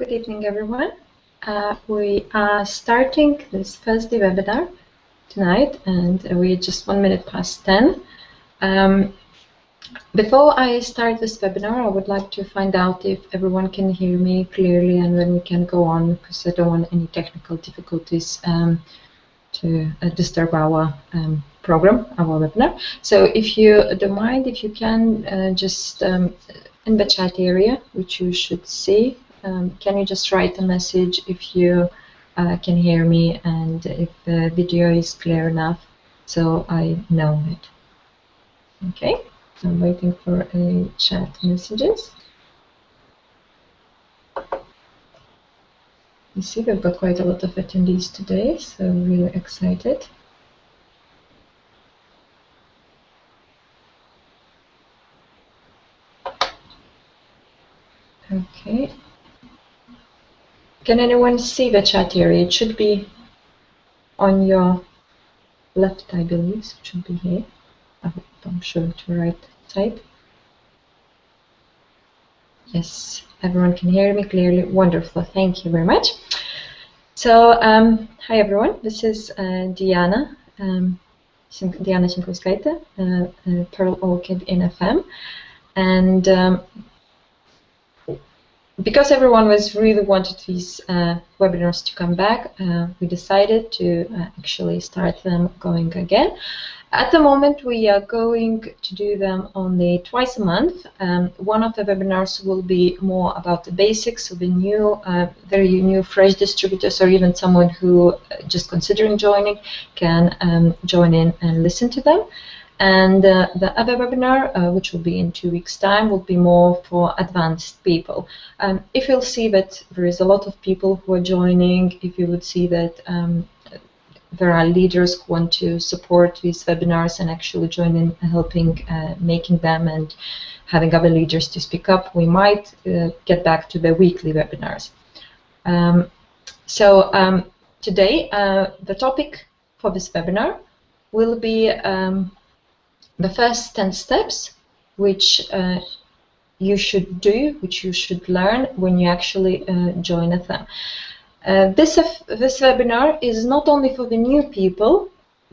Good evening, everyone. We are starting this Thursday webinar tonight, and we're just 1 minute past 10. Before I start this webinar, I would like to find out if everyone can hear me clearly and then we can go on, because I don't want any technical difficulties to disturb our program, our webinar. So if you don't mind, if you can just in the chat area, which you should see, can you just write a message if you can hear me and if the video is clear enough so I know it. Okay, I'm waiting for a chat messages. You see, we've got quite a lot of attendees today, so really excited. Okay. Can anyone see the chat area? It should be on your left, I believe. So it should be here. I hope I'm sure to the right side. Yes, everyone can hear me clearly. Wonderful. Thank you very much. So, hi everyone. This is Diana. Diana Šimkauskaitė, Pearl Orchid in FM, and because everyone was really wanted these webinars to come back, we decided to actually start them going again. At the moment, we are going to do them only twice a month. One of the webinars will be more about the basics of the new, very new, fresh distributors, or even someone who just considering joining can join in and listen to them. And the other webinar, which will be in 2 weeks' time, will be more for advanced people. If you'll see that there is a lot of people who are joining, if you would see that there are leaders who want to support these webinars and actually join in helping making them and having other leaders to speak up, we might get back to the weekly webinars. Today, the topic for this webinar will be the first 10 steps which you should do, which you should learn when you actually join FM. This webinar is not only for the new people,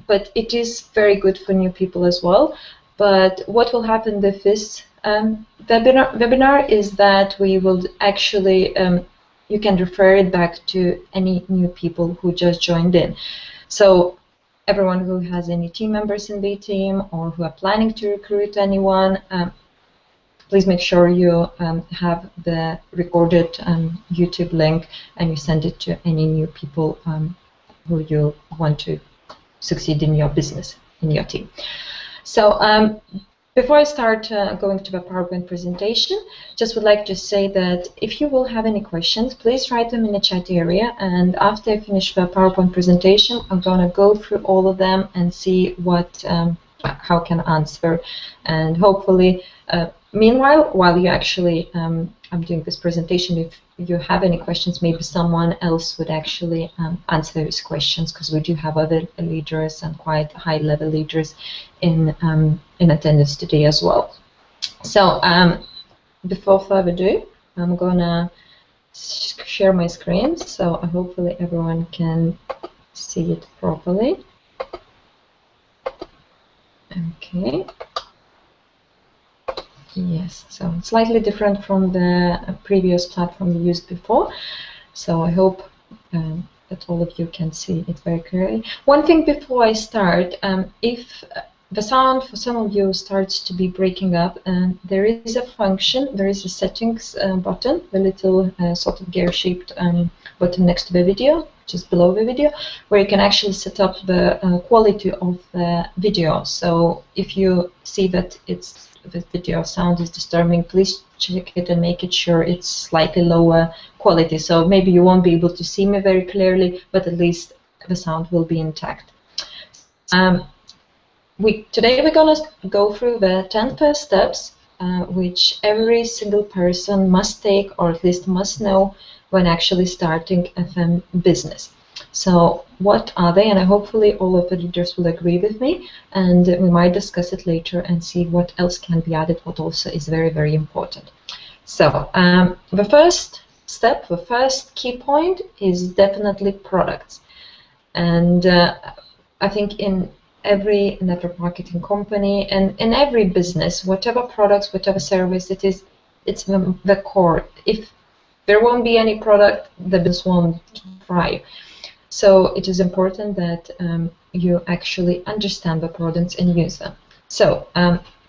but it is very good for new people as well. But what will happen with this webinar is that we will actually, you can refer it back to any new people who just joined in. So everyone who has any team members in the team or who are planning to recruit anyone, please make sure you have the recorded YouTube link and you send it to any new people who you want to succeed in your business, in your team. So before I start going to the PowerPoint presentation, just would like to say that if you will have any questions, please write them in the chat area, and after I finish the PowerPoint presentation, I'm going to go through all of them and see what, how can answer, and hopefully, meanwhile, while you actually, I'm doing this presentation, if you have any questions, maybe someone else would actually answer those questions, because we do have other leaders and quite high-level leaders in attendance today as well. So before further ado, I'm gonna share my screen, so hopefully everyone can see it properly. Okay. Yes, so it's slightly different from the previous platform we used before. So I hope that all of you can see it very clearly. One thing before I start, if the sound for some of you starts to be breaking up, and there is a function, there is a settings button, the little sort of gear-shaped button next to the video, just below the video, where you can actually set up the quality of the video. So if you see that the video sound is disturbing, please check it and make it sure it's slightly lower quality. So maybe you won't be able to see me very clearly, but at least the sound will be intact. Today we're going to go through the 10 first steps, which every single person must take, or at least must know, when actually starting FM business. So what are they? And hopefully all of the leaders will agree with me, and we might discuss it later and see what else can be added, what also is very, very important. So the first step, the first key point is definitely products. And I think in every network marketing company and in every business, whatever products, whatever service it is, it's the core. If there won't be any product, the business won't thrive. So it is important that you actually understand the products and use them. So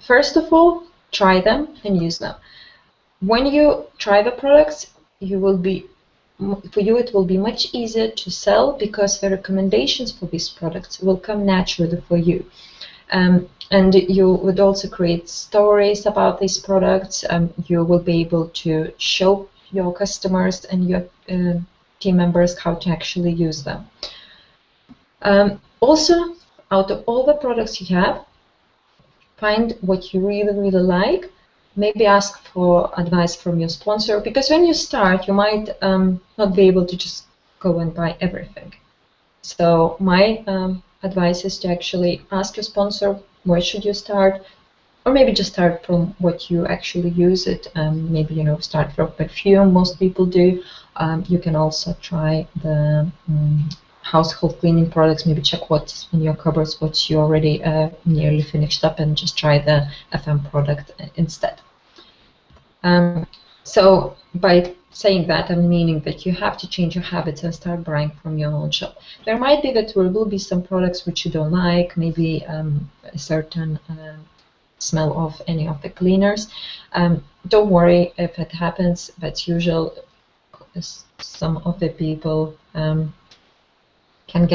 first of all, try them and use them. When you try the products, for you it will be much easier to sell because the recommendations for these products will come naturally for you. And you would also create stories about these products. You will be able to show your customers and your team members how to actually use them. Also, out of all the products you have, find what you really, really like. Maybe ask for advice from your sponsor, because when you start, you might not be able to just go and buy everything. So my advice is to actually ask your sponsor, where should you start? Or maybe just start from what you actually use it. Maybe, you know, start from perfume, most people do. You can also try the household cleaning products, maybe check what's in your cupboards, what you already nearly finished up, and just try the FM product instead. So by saying that, I'm meaning that you have to change your habits and start buying from your own shop. There might be that there will be some products which you don't like, maybe a certain smell of any of the cleaners. Don't worry if it happens. That's usual. Some of the people can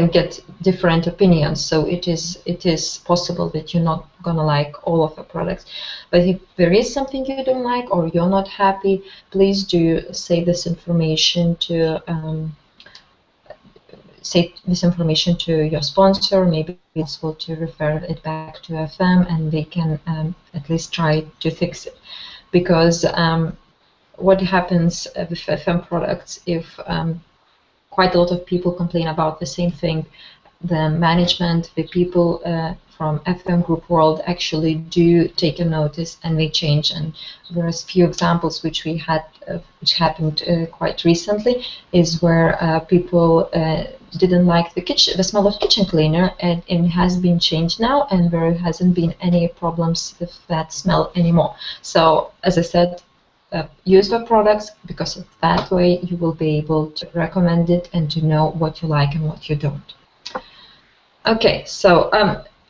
get different opinions, so it is possible that you're not gonna like all of the products. But if there is something you don't like or you're not happy, please do say this information to your sponsor. Maybe it's possible to refer it back to FM, and they can at least try to fix it. Because what happens with FM products, if quite a lot of people complain about the same thing, the management, the people from FM Group World actually do take a notice and they change. And there's few examples which we had, which happened quite recently, is where people didn't like the smell of kitchen cleaner, and it has been changed now, and there hasn't been any problems with that smell anymore. So, as I said, use the products, because that way you will be able to recommend it and to know what you like and what you don't. Okay, so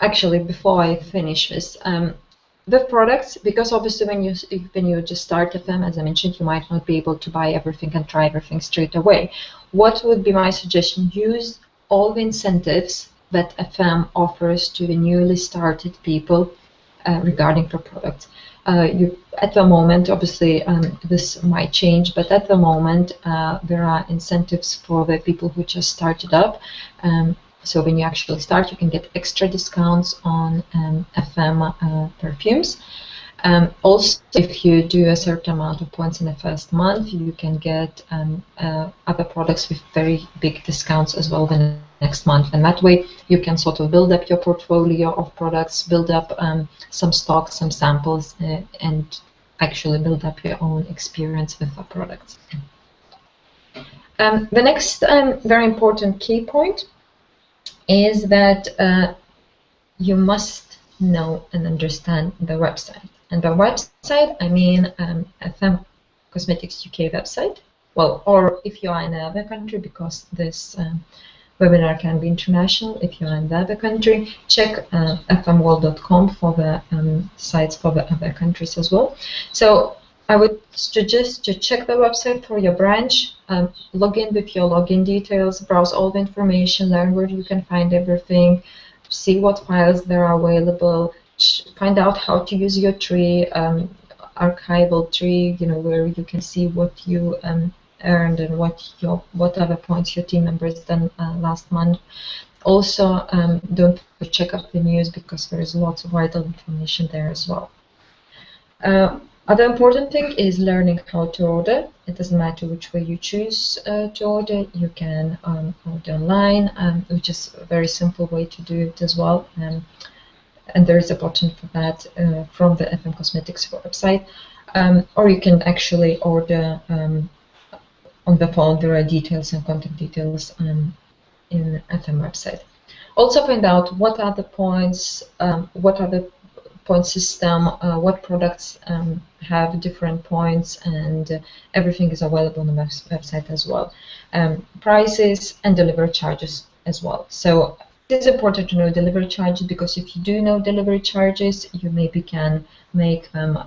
actually, before I finish this, the products, because obviously when you just start FM, as I mentioned, you might not be able to buy everything and try everything straight away. What would be my suggestion? Use all the incentives that FM offers to the newly started people regarding the products. At the moment, obviously, this might change, but at the moment, there are incentives for the people who just started up. So when you actually start, you can get extra discounts on FM perfumes. Also, if you do a certain amount of points in the first month, you can get other products with very big discounts as well the next month. And that way, you can sort of build up your portfolio of products, build up some stock, some samples, and actually build up your own experience with the products. The next very important key point is that you must know and understand the website. And by website, I mean FM Cosmetics UK website. Well, or if you are in another country, because this webinar can be international. If you are in the other country, check fmworld.com for the sites for the other countries as well. So I would suggest to check the website for your branch, log in with your login details, browse all the information, learn where you can find everything, see what files there are available, find out how to use your tree, archival tree, you know, where you can see what you earned and what other points your team members done last month. Also, don't forget to check out the news, because there is lots of vital information there as well. Other important thing is learning how to order. It doesn't matter which way you choose to order. You can order online, which is a very simple way to do it as well. And there is a button for that from the FM Cosmetics website. or you can actually order on the phone. There are details and contact details in FM website. Also find out what are the points, what are the point system, what products have different points, and everything is available on the website as well. Prices and delivery charges as well. So it is important to know delivery charges, because if you do know delivery charges, you maybe can make them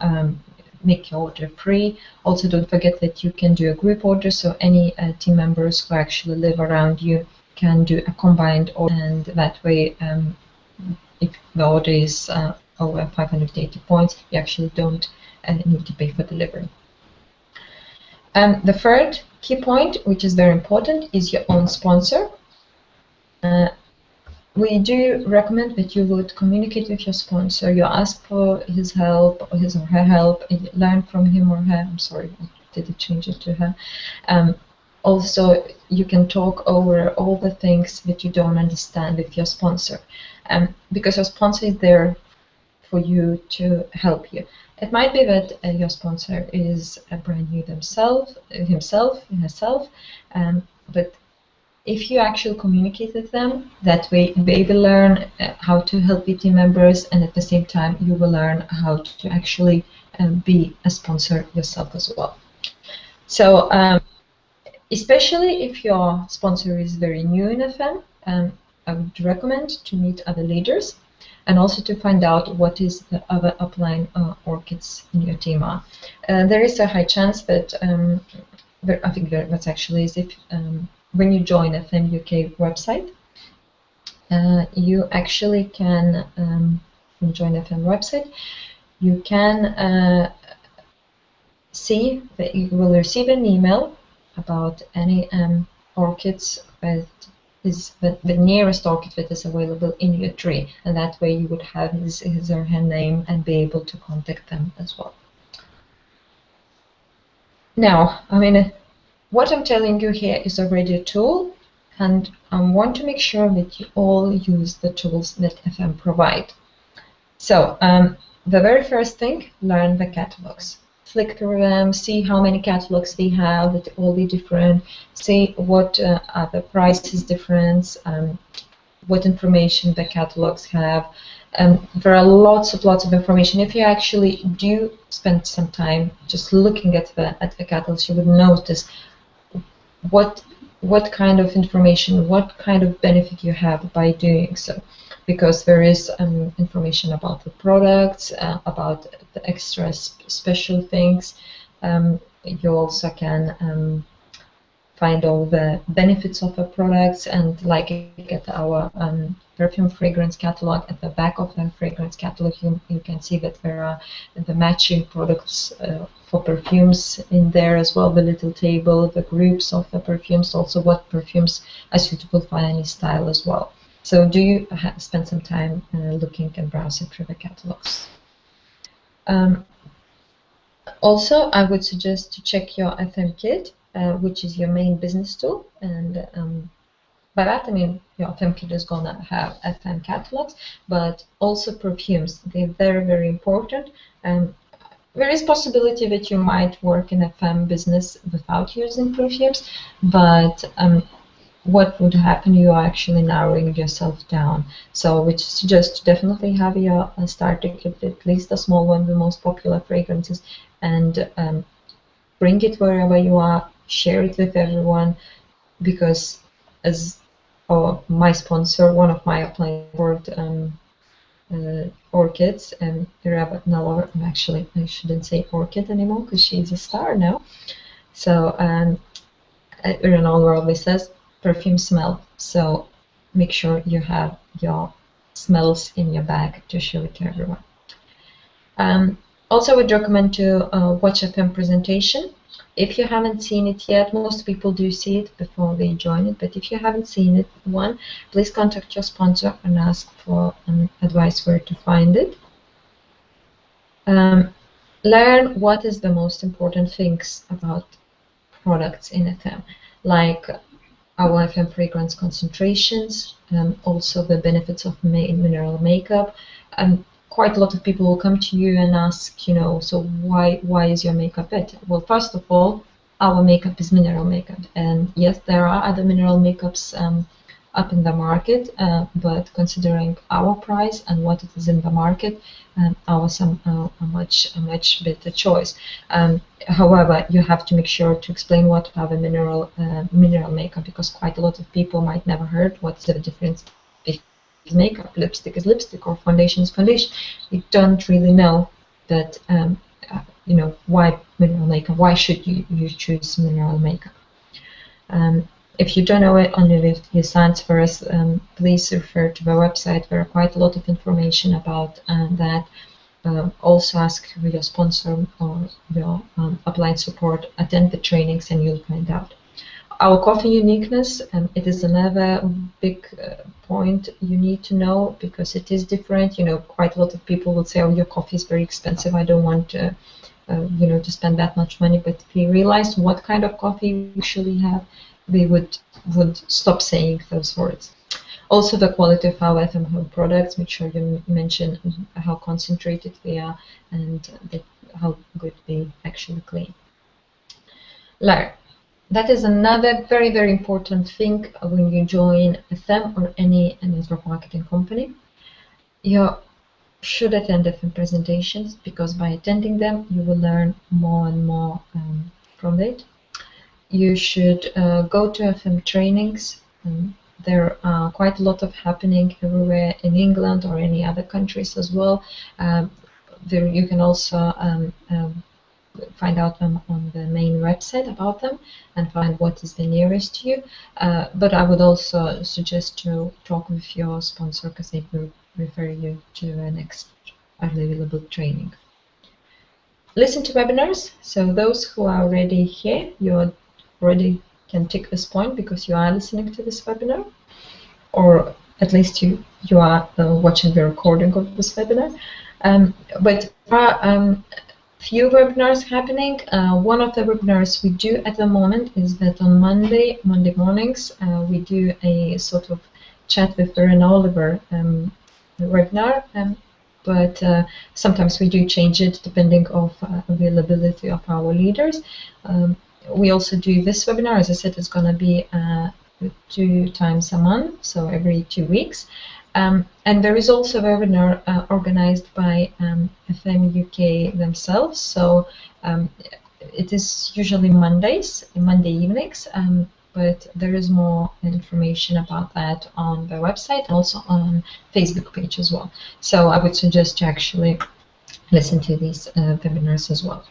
make your order free. Also, don't forget that you can do a group order, so any team members who actually live around you can do a combined order, and that way if the order is over 580 points, you actually don't need to pay for delivery. The third key point, which is very important, is your own sponsor. We do recommend that you would communicate with your sponsor. You ask for his help, or his or her help, and learn from him or her. I'm sorry, I did change it to her. Also, you can talk over all the things that you don't understand with your sponsor, because your sponsor is there for you to help you. It might be that your sponsor is brand new himself, but if you actually communicate with them, that way they will learn how to help your team members, and at the same time you will learn how to actually be a sponsor yourself as well. So especially if your sponsor is very new in FM, I would recommend to meet other leaders, and also to find out what is the other upline orchids in your team are. There is a high chance that, I think that's actually is if when you join FM UK website, you actually can, when you join FM website, you can see that you will receive an email about any orchids that is the nearest orchid that is available in your tree, and that way you would have his or her name and be able to contact them as well. Now, I mean, what I'm telling you here is already a tool, and I want to make sure that you all use the tools that FM provide. So, the very first thing, learn the catalogs. Flick through them, see how many catalogs they have, that all be different, see what are the prices difference, what information the catalogs have. There are lots of information. If you actually do spend some time just looking at the catalogs, you would notice what kind of information, what kind of benefit you have by doing so. Because there is information about the products, about the extra special things. You also can find all the benefits of the products, and like at our perfume fragrance catalog, at the back of the fragrance catalog, you can see that there are the matching products for perfumes in there as well, the little table, the groups of the perfumes, also what perfumes are suitable for any style as well. So do you spend some time looking and browsing through the catalogs? Also, I would suggest to check your FM Kit, which is your main business tool, and by that I mean your FM Kit is going to have FM catalogs, but also perfumes. They're very important. There is possibility that you might work in FM business without using perfumes, but what would happen, you are actually narrowing yourself down. So we suggest to definitely have your starter kit, at least a small one, the most popular fragrances, and bring it wherever you are, share it with everyone, because as my sponsor, one of my upline worked orchids, and actually I shouldn't say orchid anymore because she's a star now. So Irenol always says, perfume smell, so make sure you have your smells in your bag to show it to everyone. Also, I would recommend to watch a FM presentation. If you haven't seen it yet, most people do see it before they join it, but if you haven't seen it, please contact your sponsor and ask for advice where to find it. Learn what is the most important things about products in FM, like our FM fragrance concentrations, also the benefits of mineral makeup. quite a lot of people will come to you and ask, you know, so why is your makeup better? Well, first of all, our makeup is mineral makeup, and yes, there are other mineral makeups up in the market, but considering our price and what it is in the market, ours a much better choice. However, you have to make sure to explain what are the mineral makeup, because quite a lot of people might never heard what's the difference between makeup, lipstick is lipstick, or foundation is foundation. You don't really know that. You know, why mineral makeup? Why should you choose mineral makeup? If you don't know it only with your science first, please refer to the website. There are quite a lot of information about that. Also ask your sponsor or your upline support, attend the trainings, and you'll find out. Our coffee uniqueness, it is another big point you need to know, because it is different. You know, quite a lot of people will say, oh, your coffee is very expensive, I don't want to, you know, to spend that much money. But if we realized what kind of coffee we usually have, we would stop saying those words. Also, the quality of our FM Home products, make sure you mention how concentrated they are and how good they actually clean. Learn. That is another very, very important thing when you join FM or any network marketing company. You should attend FM presentations, because by attending them, you will learn more and more from it. You should go to FM trainings. There are quite a lot of happening everywhere in England or any other countries as well. There you can also find out on the main website about them and find what is the nearest to you. But I would also suggest to talk with your sponsor, because they will refer you to the next available training. Listen to webinars. So those who are already here, you already can tick this point because you are listening to this webinar, or at least you are watching the recording of this webinar. But there are few webinars happening. One of the webinars we do at the moment is that on Monday mornings, we do a sort of chat with Erin Oliver webinar, but sometimes we do change it depending on availability of our leaders. We also do this webinar. As I said, it's going to be 2 times a month, so every 2 weeks. And there is also a webinar organized by FM UK themselves. So it is usually Monday evenings, but there is more information about that on the website and also on Facebook page as well. So I would suggest to actually listen to these webinars as well.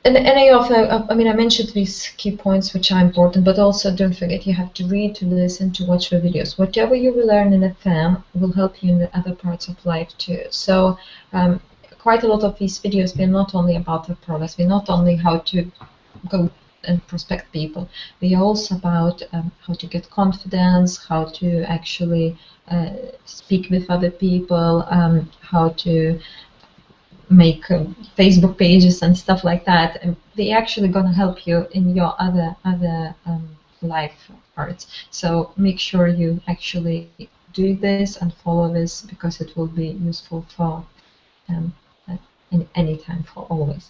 And any of the, I mean, I mentioned these key points which are important, but also don't forget you have to read, to listen, to watch the videos. Whatever you will learn in FM will help you in the other parts of life too. So quite a lot of these videos, they're not only about the products, they're not only how to go and prospect people, they are also about how to get confidence, how to actually speak with other people, how to make Facebook pages and stuff like that, and they're actually going to help you in your other life parts. So make sure you actually do this and follow this, because it will be useful for in any time, for always.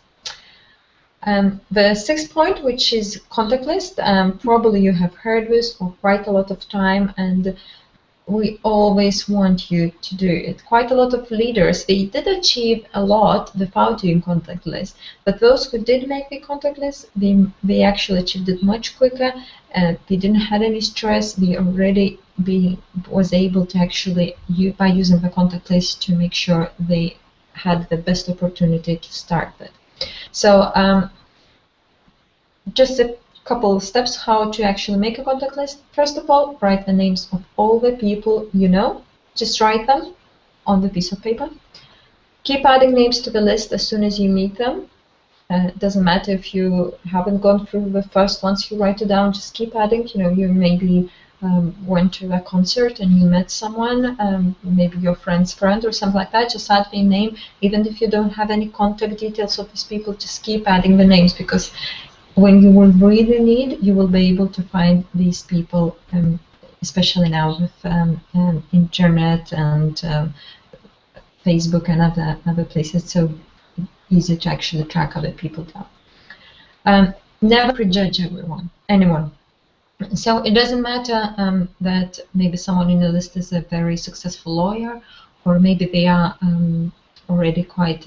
The 6th point, which is contact list, probably you have heard this for quite a lot of time, and we always want you to do it. Quite a lot of leaders, they did achieve a lot without doing contact list, but those who did make the contact list, they actually achieved it much quicker, and they didn't have any stress. They already was able to actually, by using the contact list, to make sure they had the best opportunity to start that. So just a couple of steps how to actually make a contact list. First of all, write the names of all the people you know. Just write them on the piece of paper. Keep adding names to the list as soon as you meet them. It doesn't matter if you haven't gone through the first ones, you write it down, just keep adding. You know, you maybe went to a concert and you met someone, maybe your friend's friend or something like that, just add their name. Even if you don't have any contact details of these people, just keep adding the names, because when you will really need, you will be able to find these people especially now with internet and Facebook and other places, so easy to actually track other people down. Never prejudge anyone. So it doesn't matter that maybe someone in the list is a very successful lawyer, or maybe they are already quite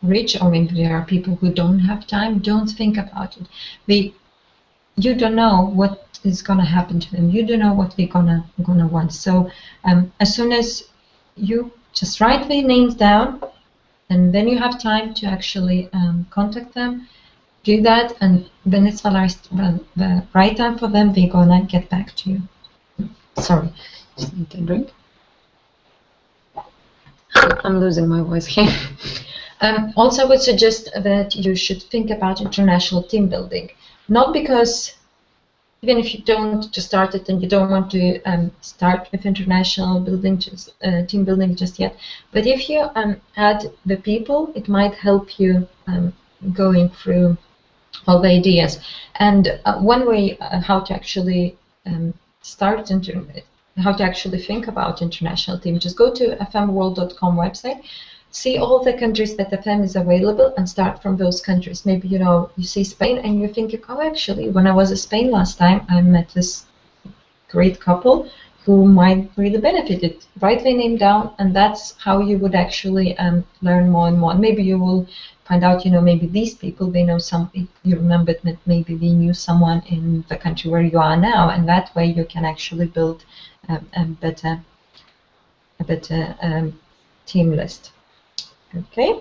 rich, or maybe there are people who don't have time. Don't think about it. You don't know what is gonna happen to them. You don't know what they're gonna want. So as soon as you just write their names down, and then you have time to actually contact them, do that, and when it's the right time for them, they're gonna get back to you. Sorry, just need a drink. I'm losing my voice here. Also, I would suggest that you should think about international team building. Not because, even if you don't just start it and you don't want to start with international building, team building just yet, but if you add the people, it might help you going through all the ideas. And one way how to actually how to actually think about international team, just go to fmworld.com website, see all the countries that FM is available, and start from those countries. Maybe you see Spain and you're thinking, oh, actually, when I was in Spain last time, I met this great couple who might really benefit it. Write their name down, and that's how you would actually learn more and more. Maybe you will find out, maybe these people, they know something. You remembered that maybe they knew someone in the country where you are now, and that way you can actually build a better team list. Okay.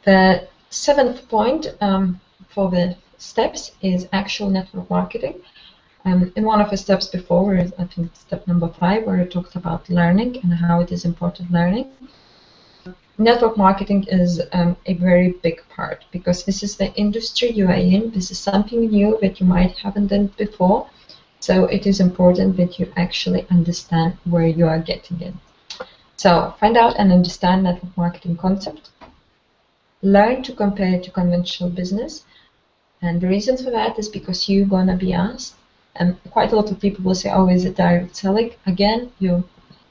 The 7th point for the steps is actual network marketing. In one of the steps before, I think step number 5, where I talked about learning and how it is important learning. Network marketing is a very big part, because this is the industry you are in. This is something new that you might haven't done before. So it is important that you actually understand where you are getting in. So find out and understand network marketing concept. Learn to compare it to conventional business. And the reason for that is because you're going to be asked. And quite a lot of people will say, oh, is it direct selling? Again, you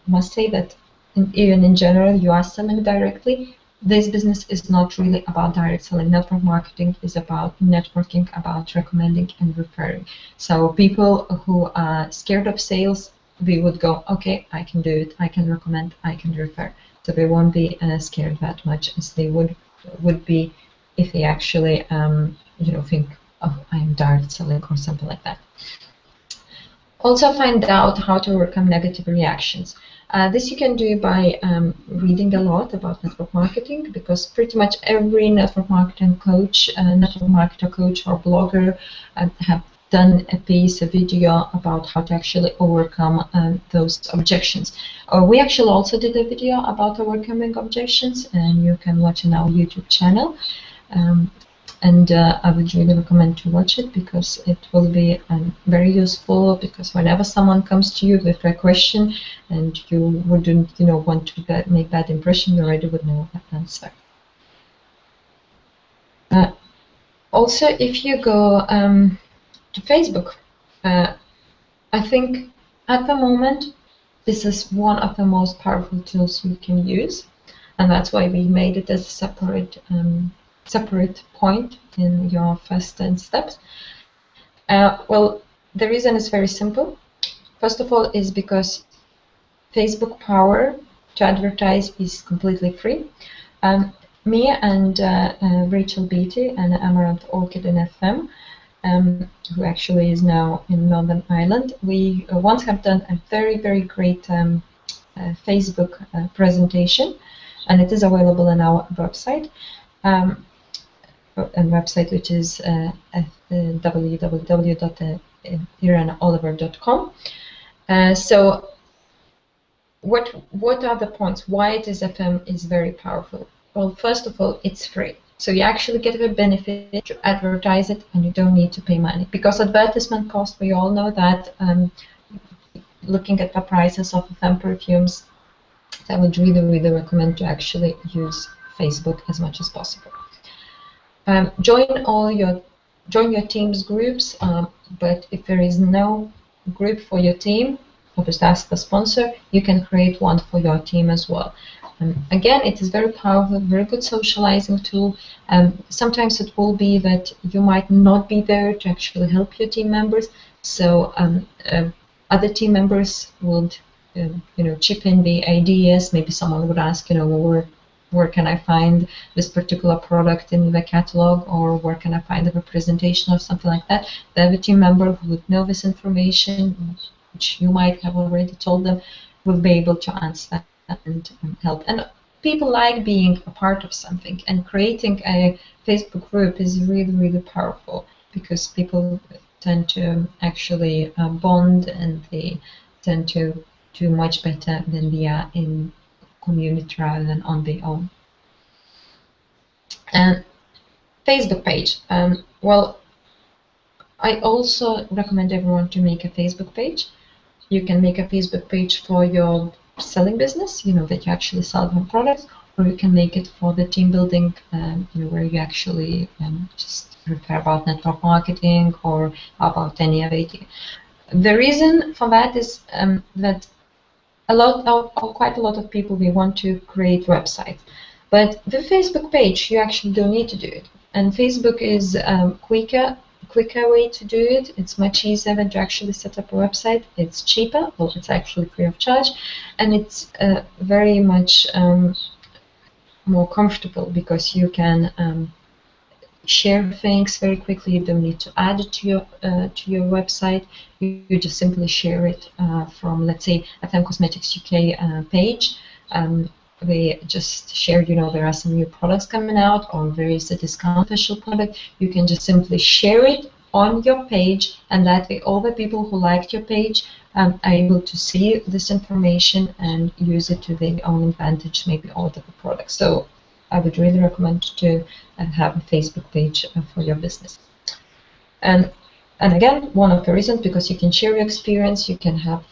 must say that even in general, you are selling directly. This business is not really about direct selling. Network marketing is about networking, about recommending and referring. So people who are scared of sales, they would go, okay, I can do it, I can recommend, I can refer. So they won't be scared that much as they would be if they actually think, oh, I'm direct selling or something like that. Also find out how to overcome negative reactions. This you can do by reading a lot about network marketing, because pretty much every network marketing coach, network marketer coach or blogger have done a video about how to actually overcome those objections. We actually also did a video about overcoming objections, and you can watch on our YouTube channel. And I would really recommend to watch it, because it will be very useful, because whenever someone comes to you with a question and you wouldn't want to make bad impression, you already would know that answer. Also, if you go to Facebook, I think at the moment this is one of the most powerful tools you can use, and that's why we made it as a separate point in your first 10 steps. Well, the reason is very simple. First of all, is because Facebook power to advertise is completely free. Me and Rachel Beatty and Amaranth Orchid in FM, who actually is now in Northern Ireland, we once have done a very, very great Facebook presentation, and it is available on our website. Which is www.ireneoliver.com. So what are the points? Why it is FM is very powerful? Well, first of all, it's free. So you actually get the benefit to advertise it, and you don't need to pay money. Because advertisement cost, we all know that, looking at the prices of FM perfumes, I would really, really recommend to actually use Facebook as much as possible. Join all your join your team's groups, but if there is no group for your team, obviously ask the sponsor, you can create one for your team as well. Again, it is very powerful, very good socializing tool. Sometimes it will be that you might not be there to actually help your team members, so other team members would chip in the ideas. Maybe someone would ask, where can I find this particular product in the catalog, or where can I find a representation of something like that. The other team member who would know this information, which you might have already told them, will be able to answer that and help. And people like being a part of something, and creating a Facebook group is really, really powerful, because people tend to actually bond, and they tend to do much better than they are in community rather than on their own. And Facebook page. Well, I also recommend everyone to make a Facebook page. You can make a Facebook page for your selling business, that you actually sell your products, or you can make it for the team building, where you actually just refer about network marketing or about any of it. The reason for that is that quite a lot of people, they want to create websites, but the Facebook page, you actually don't need to do it. And Facebook is quicker way to do it. It's much easier than to actually set up a website. It's cheaper, well, it's actually free of charge, and it's very much more comfortable, because you can share things very quickly. You don't need to add it to your website. You just simply share it from, let's say, FM Cosmetics UK page. They just share, there are some new products coming out, or there is a discount special product. You can just simply share it on your page, and that way all the people who liked your page are able to see this information and use it to their own advantage, maybe order the product. So I would really recommend to have a Facebook page for your business. And again, one of the reasons, because you can share your experience, you can have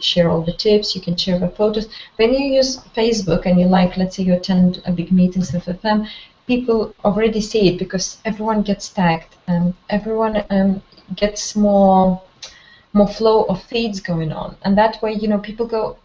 share all the tips, you can share the photos. When you use Facebook and you let's say you attend a big meetings with FM, people already see it, because everyone gets tagged, and everyone gets more flow of feeds going on, and that way, people go.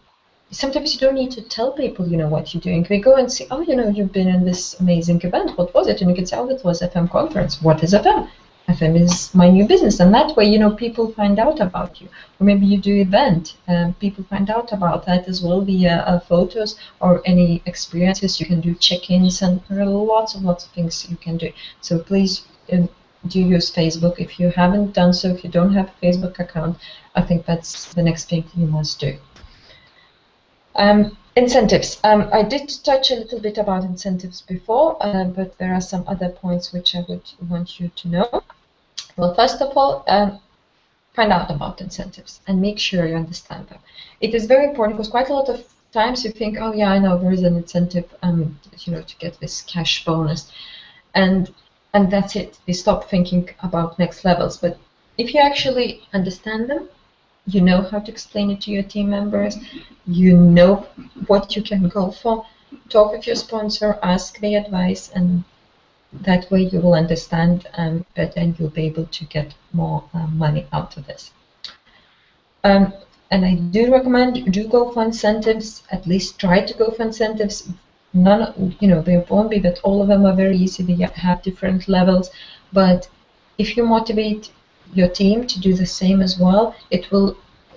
Sometimes you don't need to tell people, what you're doing. They go and see, oh, you've been in this amazing event. What was it? And you can say, oh, it was FM conference. What is FM? FM is my new business. And that way, people find out about you. Or maybe you do event. People find out about that as well via photos or any experiences. You can do check-ins, and there are lots of things you can do. So please do use Facebook. If you haven't done so, if you don't have a Facebook account, I think that's the next thing you must do. Incentives. I did touch a little bit about incentives before, but there are some other points which I would want you to know. Well, first of all, find out about incentives and make sure you understand them. It is very important, because quite a lot of times you think, oh yeah, I know there is an incentive, to get this cash bonus, and that's it. We stop thinking about next levels. But if you actually understand them, you know how to explain it to your team members, you know what you can go for, talk with your sponsor, ask their advice, and that way you will understand better, and you'll be able to get more money out of this. And I do recommend, do go for incentives, at least try to go for incentives. They won't be that all of them are very easy, they have different levels, but if you motivate your team to do the same as well,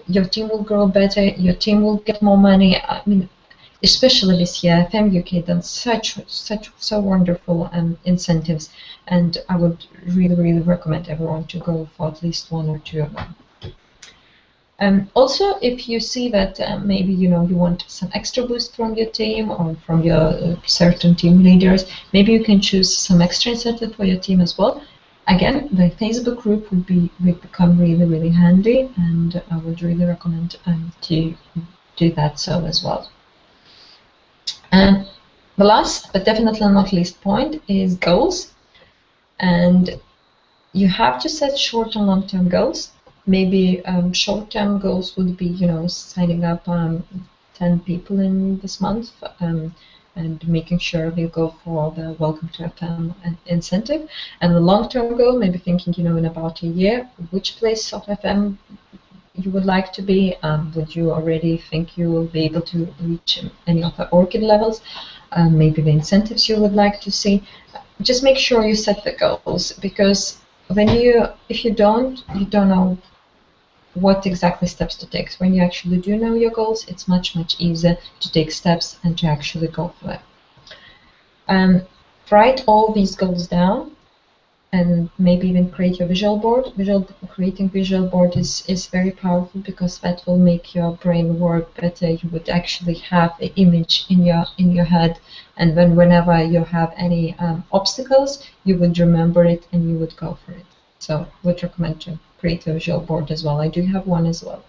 your team will grow better, your team will get more money. I mean, especially this year, FM UK done so wonderful incentives, and I would really, really recommend everyone to go for at least one or two of them. Also, if you see that maybe you want some extra boost from your team or from your certain team leaders, maybe you can choose some extra incentive for your team as well. Again, the Facebook group would become really, really handy, and I would really recommend to do that so as well. And the last, but definitely not least point, is goals. And you have to set short and long-term goals. Maybe short-term goals would be, signing up 10 people in this month, and making sure they go for the Welcome to FM incentive. And the long-term goal, maybe thinking, in about a year, which place of FM you would like to be. Would you already think you will be able to reach any of the ORCID levels? Maybe the incentives you would like to see. Just make sure you set the goals, because if you don't know what exactly steps to take. So when you actually do know your goals, it's much easier to take steps and to actually go for it. Write all these goals down, and maybe even create your visual board. Creating visual board is very powerful, because that will make your brain work better. You would actually have an image in your head, and whenever you have any obstacles, you would remember it and you would go for it. So I would recommend to create a visual board as well. I do have one as well.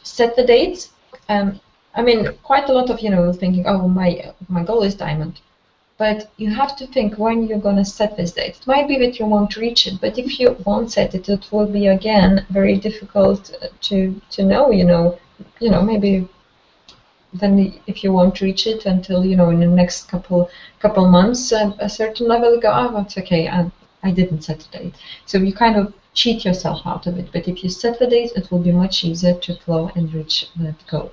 Set the dates. I mean, quite a lot of thinking, oh, my goal is diamond. But you have to think when you're going to set this date. It might be that you won't reach it, but if you won't set it, it will be again very difficult to know. Maybe then if you won't reach it until in the next couple months, a certain level, you go, oh, that's okay, I didn't set a date. So you kind of cheat yourself out of it. But if you set the date, it will be much easier to flow and reach that goal.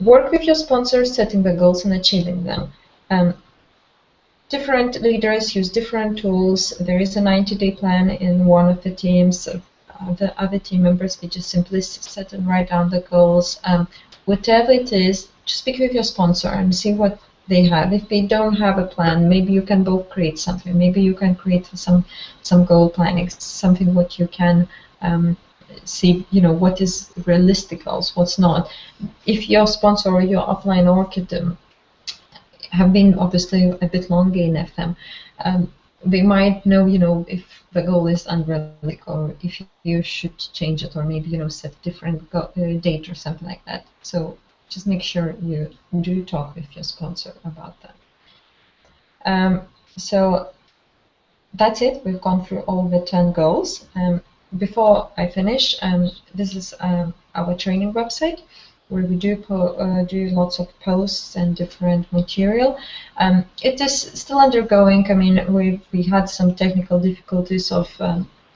Work with your sponsors, setting the goals and achieving them. Different leaders use different tools. There is a 90-day plan in one of the teams. The other team members, they just simply set and write down the goals. Whatever it is, just speak with your sponsor and see what they have. If they don't have a plan, maybe you can both create something. Maybe you can create some goal planning, something what you can see, what is realistic goals, what's not. If your sponsor or your offline ORCID have been obviously a bit longer in FM, they might know, if the goal is unrealistic, or if you should change it, or maybe set a different date or something like that. So just make sure you do talk with your sponsor about that. So that's it. We've gone through all the 10 goals. Before I finish, this is our training website, where we do lots of posts and different material. It is still undergoing. I mean, we had some technical difficulties of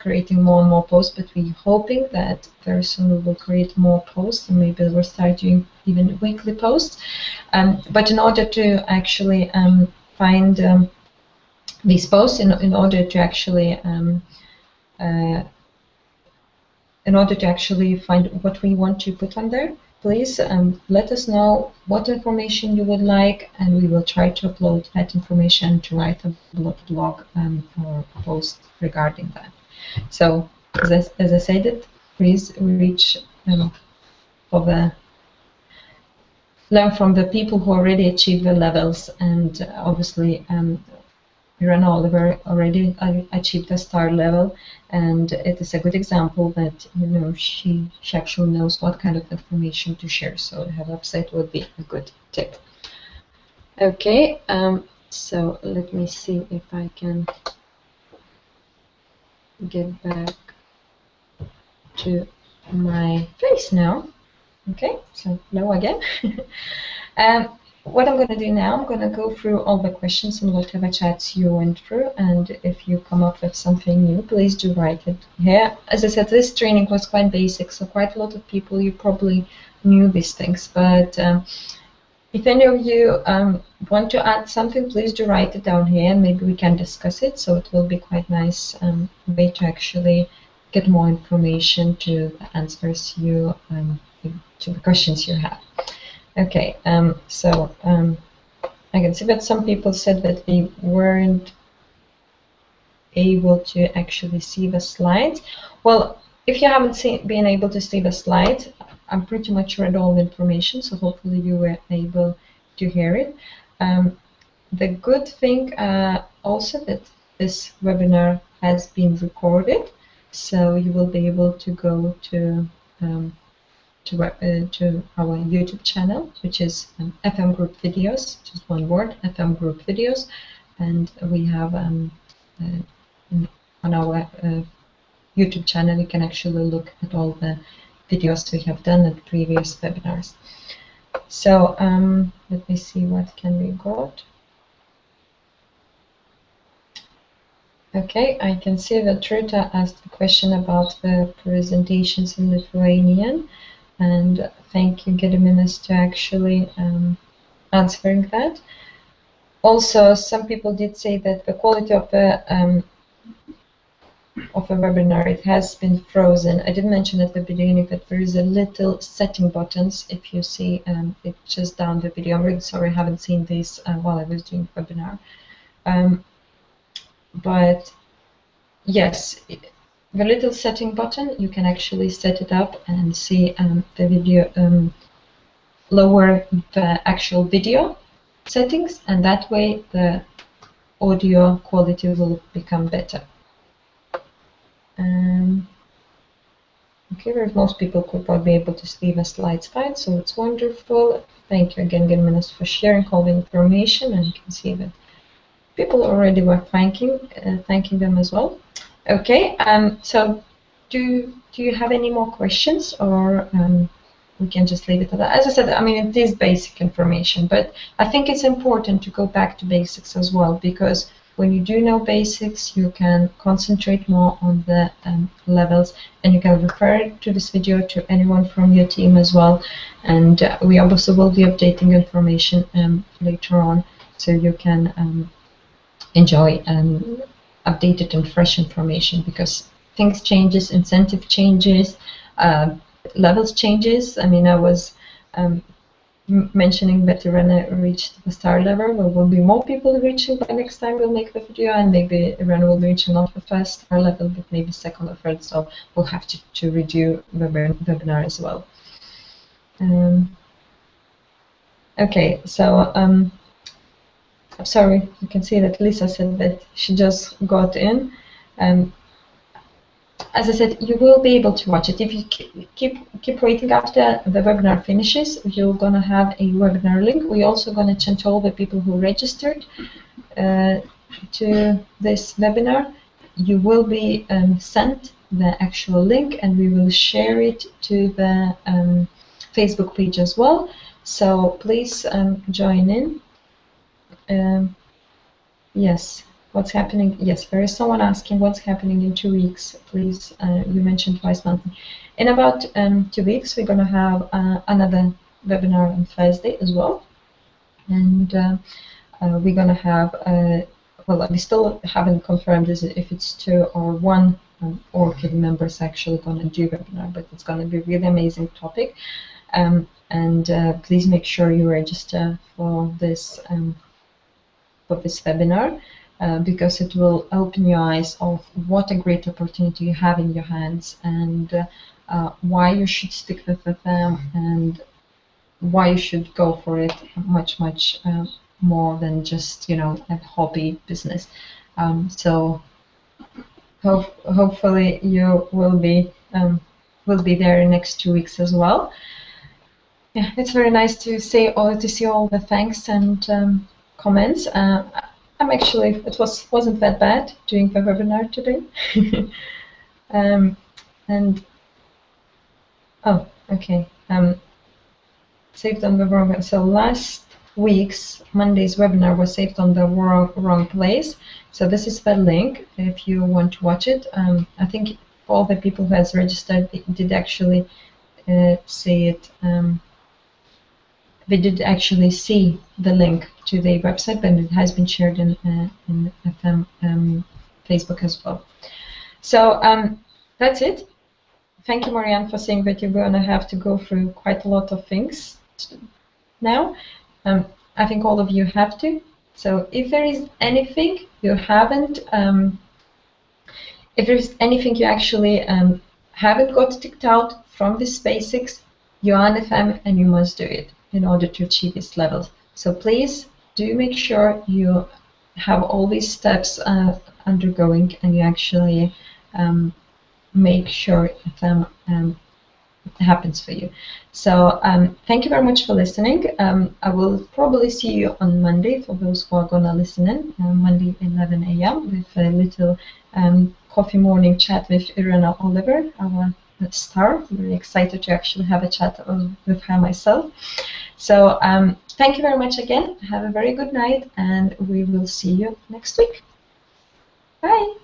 creating more and more posts, but we're hoping that very soon we will create more posts, and maybe we'll start doing even weekly posts. But in order to actually find these posts, in order to actually find what we want to put on there, please let us know what information you would like, and we will try to upload that information to write a blog or a post regarding that. So, as I said, please reach learn from the people who already achieved the levels, and obviously Miranda Oliver already achieved the star level, and it is a good example that she actually knows what kind of information to share. So her website would be a good tip. Okay, so let me see if I can get back to my face now. Okay, so hello again. What I'm going to do now, I'm going to go through all the questions and whatever chats you went through, and if you come up with something new, please do write it here. As I said, this training was quite basic, so quite a lot of people, you probably knew these things, but if any of you want to add something, please do write it down here, and maybe we can discuss it, so it will be quite nice way to actually get more information to the answers to the questions you have. Okay, so I can see that some people said that they weren't able to actually see the slides. Well, if you haven't been able to see the slides, I'm pretty much read all the information, so hopefully you were able to hear it. The good thing also that this webinar has been recorded, so you will be able to go to our YouTube channel, which is FM Group Videos, just one word, FM Group Videos, and we have on our YouTube channel you can actually look at all the videos we have done at previous webinars. So let me see what can we got. Okay, I can see that Ruta asked a question about the presentations in Lithuanian, and thank you, Gediminas, to actually answering that. Also, some people did say that the quality of a webinar, it has been frozen. I did mention at the beginning that there is a little setting buttons. If you see it just down the video. I'm really sorry I haven't seen this while I was doing webinar. But yes, the little setting button, you can actually set it up and see the video, lower the actual video settings, and that way the audio quality will become better. Okay, where most people could probably be able to see the slides fine, so it's wonderful. Thank you again, Gediminas, for sharing all the information, and you can see that people already were thanking them as well. Okay, so do you have any more questions, or we can just leave it at that? As I said, I mean, it is basic information, but I think it's important to go back to basics as well, because when you do know basics, you can concentrate more on the levels, and you can refer to this video to anyone from your team as well. And we also will be updating information later on, so you can enjoy updated and fresh information, because things changes, incentive changes, levels changes. I mean, I was mentioning that Irena reached the star level. There will be more people reaching by next time we'll make the video, and maybe Irena will be reaching not the first star level, but maybe second or third, so we'll have to redo the webinar as well. Okay, so sorry, you can see that Lisa said that she just got in. As I said, you will be able to watch it. If you keep waiting after the webinar finishes, you're going to have a webinar link. We're also going to send to all the people who registered to this webinar. You will be sent the actual link, and we will share it to the Facebook page as well. So please join in. Yes. What's happening? Yes, there is someone asking what's happening in 2 weeks. Please, you mentioned twice monthly. In about 2 weeks, we're going to have another webinar on Thursday as well. And we're going to have, well, we still haven't confirmed if it's 2 or 1 ORCID members actually going to do webinar, but it's going to be a really amazing topic. And please make sure you register for this webinar. Because it will open your eyes of what a great opportunity you have in your hands, and why you should stick with them, and why you should go for it much more than just, you know, a hobby business. So hopefully you will be there in the next 2 weeks as well. Yeah, it's very nice to see all the thanks and comments. I'm actually, it wasn't that bad doing the webinar today. And oh, okay. Saved on the wrong. So last week's Monday's webinar was saved on the wrong place. So this is the link if you want to watch it. I think all the people who has registered did actually see it. They did actually see the link to the website, but it has been shared in FM Facebook as well. So that's it. Thank you, Marianne, for saying that you're going to have to go through quite a lot of things now. I think all of you have to. So if there is anything you haven't, if there's anything you actually haven't got ticked out from this basics, you're on FM and you must do it in order to achieve these levels. So please do make sure you have all these steps undergoing, and you actually make sure them happens for you. So thank you very much for listening. I will probably see you on Monday for those who are going to listen in, Monday 11 a.m. with a little coffee morning chat with Irena Oliver, our star. I'm very excited to actually have a chat with her myself. So thank you very much again. Have a very good night, and we will see you next week. Bye.